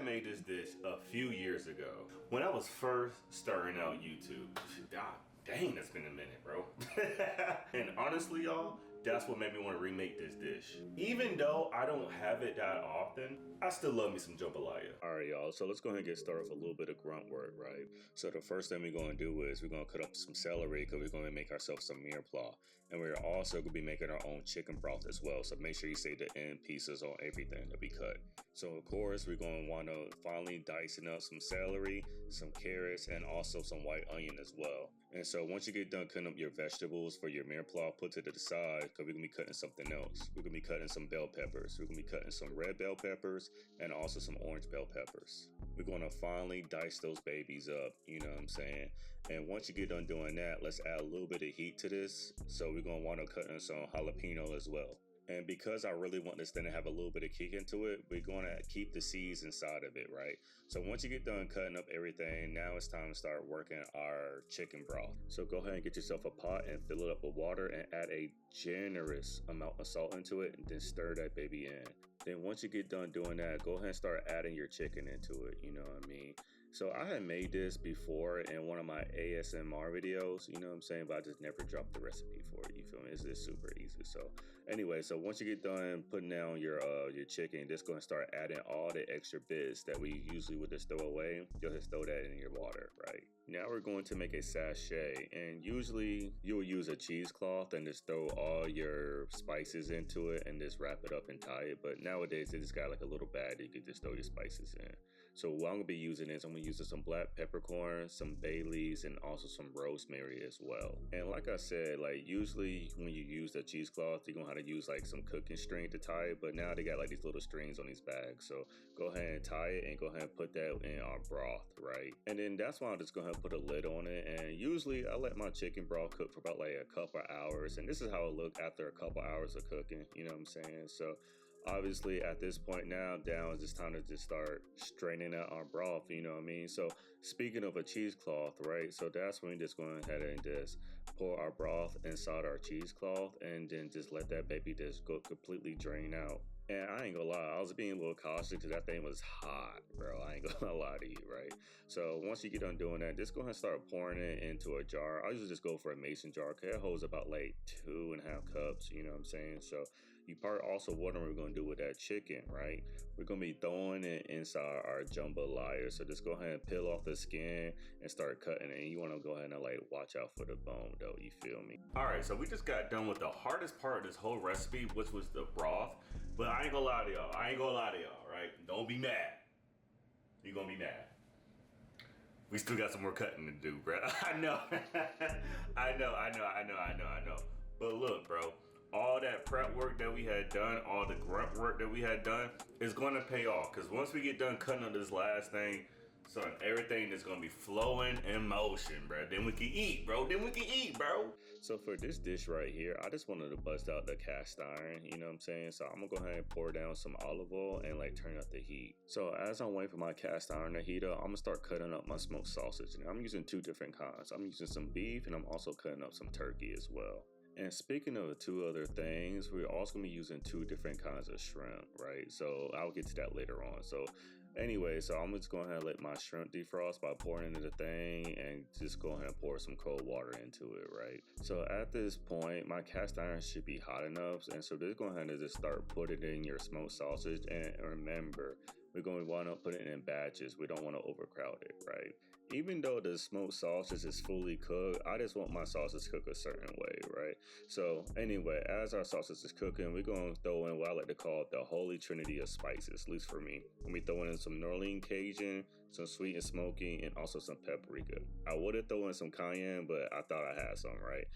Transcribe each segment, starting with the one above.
had made this dish a few years ago when I was first starting out YouTube. God dang, that's been a minute, bro. And honestly, y'all, that's what made me want to remake this dish. Even though I don't have it that often, I still love me some jambalaya. All right, y'all, so let's go ahead and get started with a little bit of grunt work, right? So the first thing we're going to do is we're going to cut up some celery because we're going to make ourselves some mirepoix. And we're also going to be making our own chicken broth as well. So make sure you save the end pieces on everything that we cut. So of course, we're going to want to finally dicing up some celery, some carrots, and also some white onion as well. And so once you get done cutting up your vegetables for your mirepoix, put it to the side because we're going to be cutting something else. We're going to be cutting some bell peppers. We're going to be cutting some red bell peppers and also some orange bell peppers. We're going to finally dice those babies up, you know what I'm saying? And once you get done doing that, let's add a little bit of heat to this. So we're going to want to cut in some jalapeno as well. And because I really want this thing to have a little bit of kick into it, we're going to keep the seeds inside of it, right? So once you get done cutting up everything, now it's time to start working our chicken broth. So go ahead and get yourself a pot and fill it up with water and add a generous amount of salt into it and then stir that baby in. Then once you get done doing that, go ahead and start adding your chicken into it, you know what I mean? So I had made this before in one of my ASMR videos, you know what I'm saying? But I just never dropped the recipe for it, you feel me? It's just super easy. So anyway, so once you get done putting down your chicken, just go and start adding all the extra bits that we usually would just throw away. You'll just throw that in your water, right? Now we're going to make a sachet, and usually you will use a cheesecloth and just throw all your spices into it and just wrap it up and tie it. But nowadays they just got like a little bag that you can just throw your spices in. So what I'm gonna be using is I'm gonna use some black peppercorn, some bay leaves, and also some rosemary as well. And like I said, like usually when you use the cheesecloth, you're gonna have to use like some cooking string to tie it, but now they got like these little strings on these bags. So go ahead and tie it and go ahead and put that in our broth, right? And then that's why I'm just gonna put a lid on it. And usually I let my chicken broth cook for about like a couple hours, and this is how it look after a couple hours of cooking, you know what I'm saying? So obviously at this point now it's just time to just start straining out our broth, you know what I mean? So speaking of a cheesecloth, right, so that's when we're just going ahead and just pour our broth inside our cheesecloth and then just let that baby just go completely drain out. And I ain't gonna lie, I was being a little cautious because that thing was hot, bro. I ain't gonna lie to you, right? So once you get done doing that, just go ahead and start pouring it into a jar. I usually just go for a mason jar because it holds about like 2.5 cups, you know what I'm saying? So you part also what we're gonna do with that chicken, right? We're gonna be throwing it inside our jambalaya. So just go ahead and peel off the skin and start cutting it. And you wanna go ahead and like watch out for the bone though, you feel me? All right, so we just got done with the hardest part of this whole recipe, which was the broth. But I ain't gonna lie to y'all, right? Don't be mad. You're gonna be mad. We still got some more cutting to do, bro. I know. I know. But look, bro, all that prep work that we had done, all the grunt work that we had done is gonna pay off. Because once we get done cutting on this last thing, son, everything is gonna be flowing in motion, bro. Then we can eat, bro. So for this dish right here, I just wanted to bust out the cast iron, you know what I'm saying? So I'm gonna go ahead and pour down some olive oil and like turn up the heat. So as I'm waiting for my cast iron to heat up, I'm gonna start cutting up my smoked sausage. And I'm using 2 different kinds. I'm using some beef and I'm also cutting up some turkey as well. And speaking of 2 other things, we're also going to be using 2 different kinds of shrimp, right? So I'll get to that later on. So anyway, so I'm just going to let my shrimp defrost by pouring into the thing and just go ahead and pour some cold water into it, right? So at this point, my cast iron should be hot enough. And so just go ahead and just start putting in your smoked sausage. And remember, we're going to want to put it in batches. We don't want to overcrowd it, right? Even though the smoked sausage is fully cooked, I just want my sausage cooked a certain way, right? So anyway, as our sausage is cooking, we're going to throw in what I like to call the holy trinity of spices, at least for me. We throwing in some New Orleans Cajun, some sweet and smoky, and also some paprika. I would have thrown in some cayenne, but I thought I had some, right?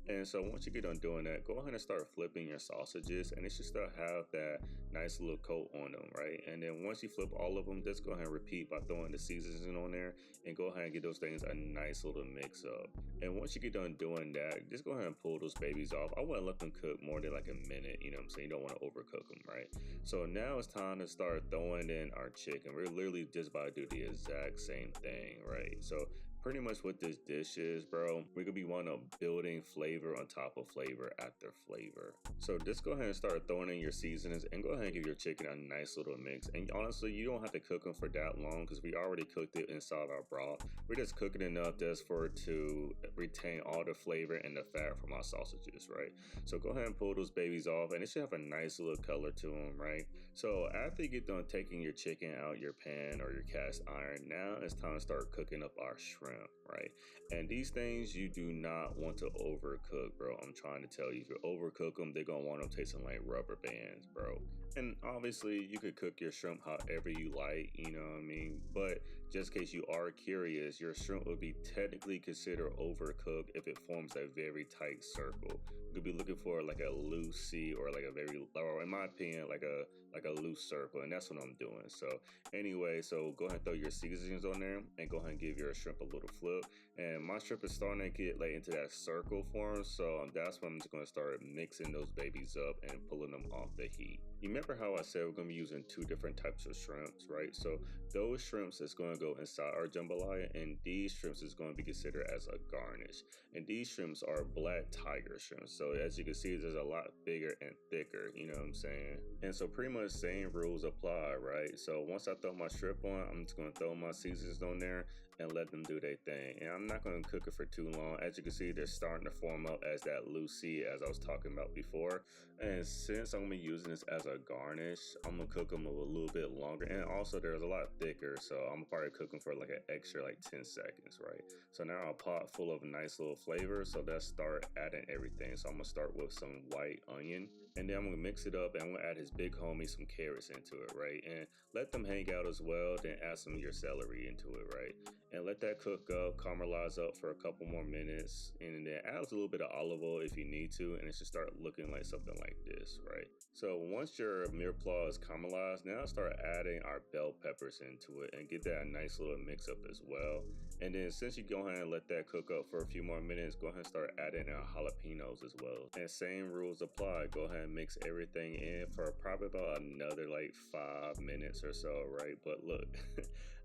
And so once you get done doing that, go ahead and start flipping your sausages, and it should still have that nice little coat on them, right? And then once you flip all of them, just go ahead and repeat by throwing the seasoning on there, and go ahead and get those things a nice little mix up. And once you get done doing that, just go ahead and pull those babies off. I wouldn't let them cook more than like a minute, you know what I'm saying? You don't want to overcook them, right? So now it's time to start throwing in our chicken. We're literally just about to do the exact same thing, right? So pretty much what this dish is, bro, we're gonna be wanting to building flavor on top of flavor after flavor. So just go ahead and start throwing in your seasonings and go ahead and give your chicken a nice little mix. And honestly, you don't have to cook them for that long because we already cooked it inside our broth. We're just cooking enough just for it to retain all the flavor and the fat from our sausages, right? So go ahead and pull those babies off, and it should have a nice little color to them, right? So after you get done taking your chicken out your pan or your cast iron, now it's time to start cooking up our shrimp, right? And these things you do not want to overcook, bro. I'm trying to tell you, if you overcook them, they're gonna want them tasting like rubber bands, bro. And obviously you could cook your shrimp however you like, you know what I mean? But just in case you are curious, your shrimp would be technically considered overcooked if it forms a very tight circle. You could be looking for like a loose C or like a very, or in my opinion, like a loose circle, and that's what I'm doing. So anyway, so go ahead and throw your seasonings on there and go ahead and give your shrimp a little flip. And my shrimp is starting to get like into that circle form, so that's when I'm just going to start mixing those babies up and pulling them off the heat. You remember how I said we're going to be using two different types of shrimps, right? So those shrimps is going to go inside our jambalaya, and these shrimps is going to be considered as a garnish. And these shrimps are black tiger shrimps. So as you can see, there's a lot bigger and thicker, you know what I'm saying? And so pretty much same rules apply, right? So once I throw my shrimp on, I'm just going to throw my seasonings on there and let them do their thing. And I'm not going to cook it for too long. As you can see, they're starting to form up as that loose C as I was talking about before. And since I'm going to be using this as a garnish, I'm going to cook them a little bit longer. And also there's a lot thicker, so I'm probably cook them for like an extra like 10 seconds, right? So now a pot full of nice little flavor. So let's start adding everything. So I'm going to start with some white onion, and then I'm going to mix it up, and I'm going to add his big homie some carrots into it, right? And let them hang out as well. Then add some of your celery into it, right? And let that cook up, caramelize up for a couple more minutes, and then add a little bit of olive oil if you need to, and it should start looking like something like this, right? So once your mirepoix is caramelized, now start adding our bell peppers into it and get that a nice little mix up as well. And then since you go ahead and let that cook up for a few more minutes, go ahead and start adding our jalapeños as well. And same rules apply. Go ahead and mix everything in for probably about another like 5 minutes or so, right? But look,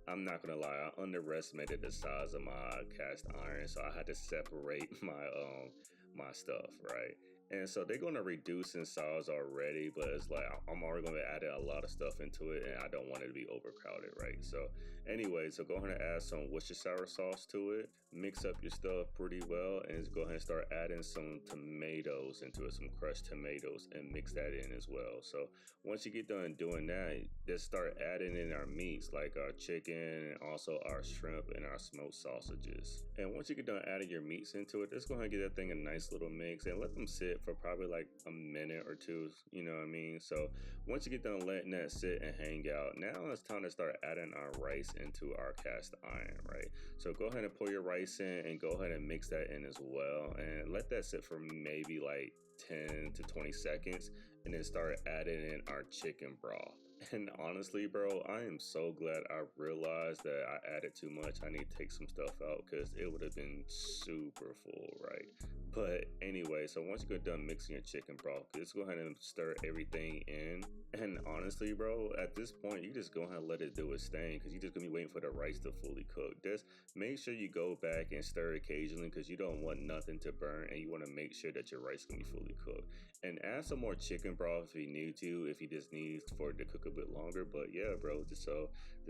I'm not gonna lie, I underestimated the size of my cast iron, so I had to separate my stuff, right? And so they're gonna reduce in size already, but it's like I'm already gonna add a lot of stuff into it, and I don't want it to be overcrowded, right? So anyway, so go ahead and add some Worcestershire sauce to it, mix up your stuff pretty well, and just go ahead and start adding some tomatoes into it, some crushed tomatoes, and mix that in as well. So once you get done doing that, just start adding in our meats like our chicken and also our shrimp and our smoked sausages. And once you get done adding your meats into it, just go ahead and get that thing a nice little mix and let them sit for probably like a minute or two, you know what I mean? So once you get done letting that sit and hang out, now it's time to start adding our rice into our cast iron, right? So go ahead and pour your rice in and go ahead and mix that in as well, and let that sit for maybe like 10 to 20 seconds, and then start adding in our chicken broth. And honestly, bro, I am so glad I realized that I added too much. I need to take some stuff out because it would have been super full, right? But anyway, so once you get done mixing your chicken broth, just go ahead and stir everything in. And honestly, bro, at this point, you just go ahead and let it do its thing because you're just gonna be waiting for the rice to fully cook. Just make sure you go back and stir occasionally because you don't want nothing to burn, and you want to make sure that your rice can be fully cooked. And add some more chicken broth if you need to, if you just need for it to cook a bit longer. But yeah, bro, this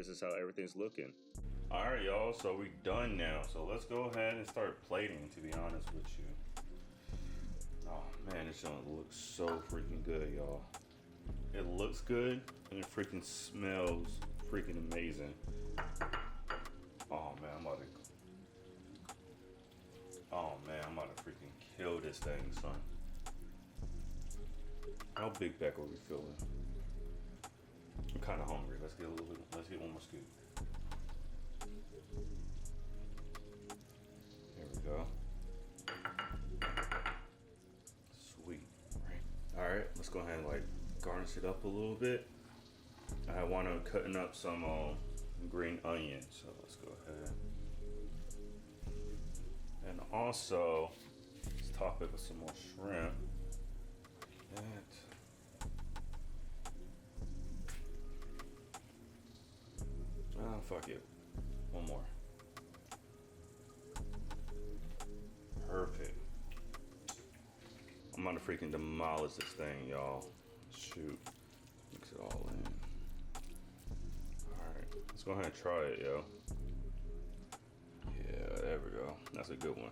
is how everything's looking. All right, y'all, so we done now. So let's go ahead and start plating, to be honest with you. Oh man, this one looks so freaking good, y'all. It looks good and it freaking smells freaking amazing. Oh man, I'm about to freaking kill this thing, son. How big back are we feeling? I'm kind of hungry. Let's get one more scoop. There we go. Sweet. All right, let's go ahead and like garnish it up a little bit. I want to cutting up some green onion, so let's go ahead. And also, let's top it with some more shrimp. Fuck it. One more. about to freaking demolish this thing, y'all. Shoot. Mix it all in. Alright, let's go ahead and try it, yo. Yeah, there we go. That's a good one.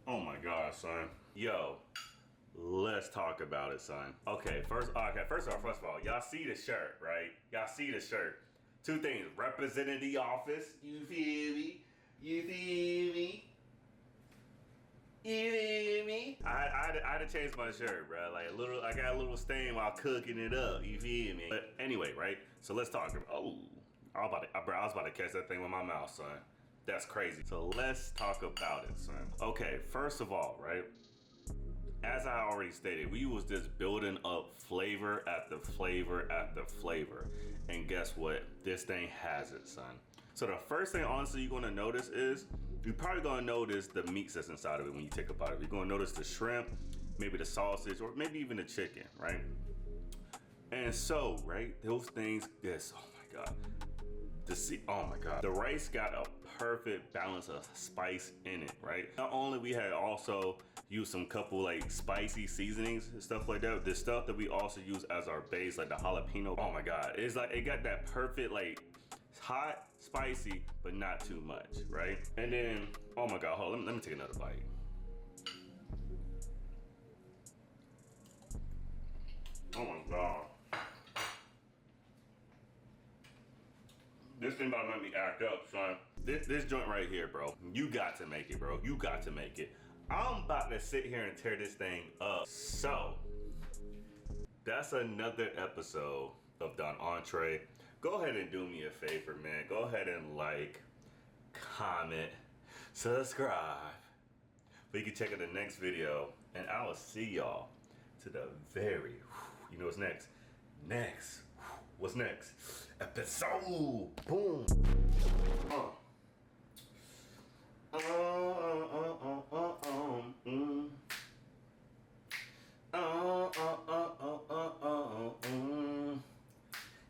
Oh my God, son. Yo, let's talk about it, son. Okay, first of all, y'all see the shirt, right? Y'all see the shirt. Two things, representing the office, you feel me? You feel me? You feel me? I had to change my shirt, bro. Like I got a little stain while cooking it up, you feel me? But anyway, right? So let's talk about, I was about to catch that thing with my mouth, son. That's crazy. So let's talk about it, son. Okay, first of all, right? As I already stated, we was just building up flavor after flavor after flavor. And guess what? This thing has it, son. So the first thing, honestly, you're gonna notice is, you're probably gonna notice the meats that's inside of it when you take a bite of it. You're gonna notice the shrimp, maybe the sausage, or maybe even the chicken, right? And so, right, those things, this, oh my God. Oh my God. The rice got a perfect balance of spice in it, right? Not only we had also used some couple like spicy seasonings and stuff like that, the stuff that we also use as our base, like the jalapeno. Oh my God. It's like, it got that perfect, like, hot, spicy, but not too much, right? And then, oh my God, hold on, let me take another bite. Oh my God. This thing about to make me act up, son. This joint right here, bro. You got to make it, bro. You got to make it. I'm about to sit here and tear this thing up. So, that's another episode of Don Entree. Go ahead and do me a favor, man. Go ahead and like, comment, subscribe. But you can check out the next video, and I will see y'all to the very, you know what's next? What's next? Episode. Boom.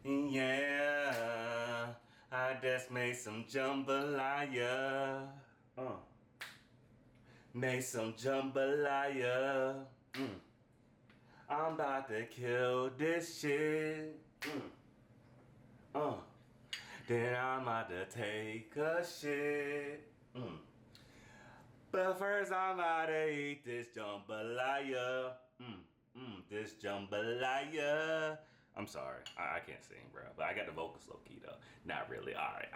Yeah, I just made some jambalaya. Made some jambalaya. I'm about to kill this shit. Then I'm about to take a shit. But first I'm about to eat this jambalaya. This jambalaya. I'm sorry, I can't sing, bro. But I got the vocals low key though. Not really. All right.